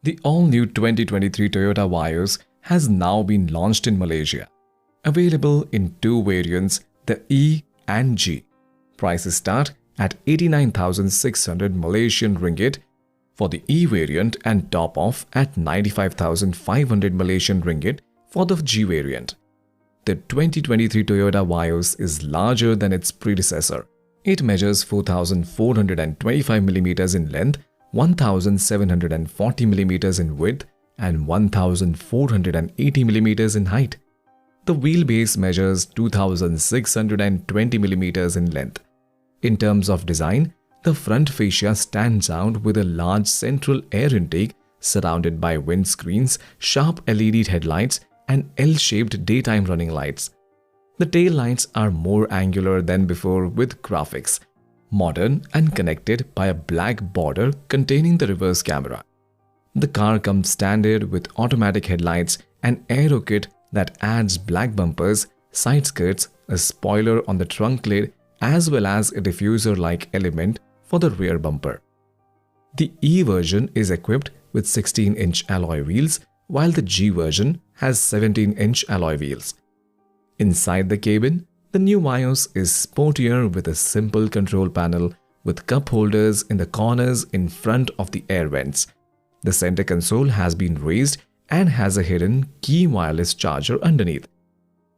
The all-new 2023 Toyota Vios has now been launched in Malaysia. Available in two variants, the E and G. Prices start at 89,600 Malaysian ringgit for the E variant and top off at 95,500 Malaysian ringgit for the G variant. The 2023 Toyota Vios is larger than its predecessor. It measures 4,425 mm in length, 1,740 mm in width, and 1,480 mm in height. The wheelbase measures 2,620 mm in length. In terms of design, the front fascia stands out with a large central air intake surrounded by windscreens, sharp LED headlights, and L-shaped daytime running lights. The tail lights are more angular than before with graphics, modern and connected by a black border containing the reverse camera. The car comes standard with automatic headlights, an aero kit that adds black bumpers, side skirts, a spoiler on the trunk lid, as well as a diffuser-like element for the rear bumper. The E version is equipped with 16-inch alloy wheels, while the G version has 17-inch alloy wheels. Inside the cabin, the new Vios is sportier with a simple control panel with cup holders in the corners in front of the air vents. The center console has been raised and has a hidden key wireless charger underneath.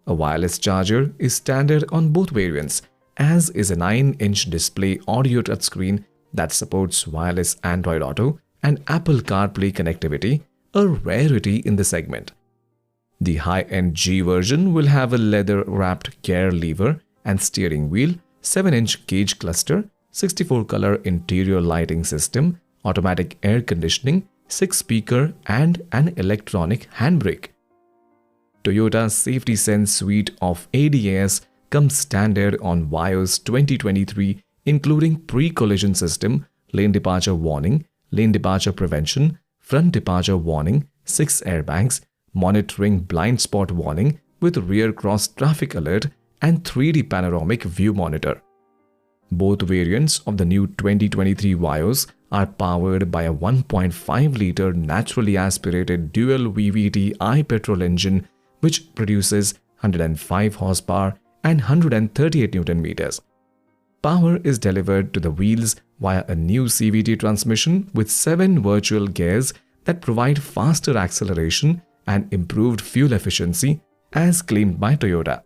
A wireless charger is standard on both variants, as is a 9-inch display audio touchscreen that supports wireless Android Auto and Apple CarPlay connectivity, a rarity in the segment. The high-end G version will have a leather-wrapped gear lever and steering wheel, 7-inch gauge cluster, 64-color interior lighting system, automatic air conditioning, 6-speaker and an electronic handbrake. Toyota's Safety Sense suite of ADAS comes standard on Vios 2023, including pre-collision system, lane departure warning, lane departure prevention, front departure warning, 6 airbags, monitoring blind spot warning with rear cross traffic alert, and 3D panoramic view monitor. Both variants of the new 2023 Vios are powered by a 1.5-liter naturally aspirated dual VVT I-petrol engine which produces 105 horsepower and 138 Nm. Power is delivered to the wheels via a new CVT transmission with 7 virtual gears that provide faster acceleration and improved fuel efficiency, as claimed by Toyota.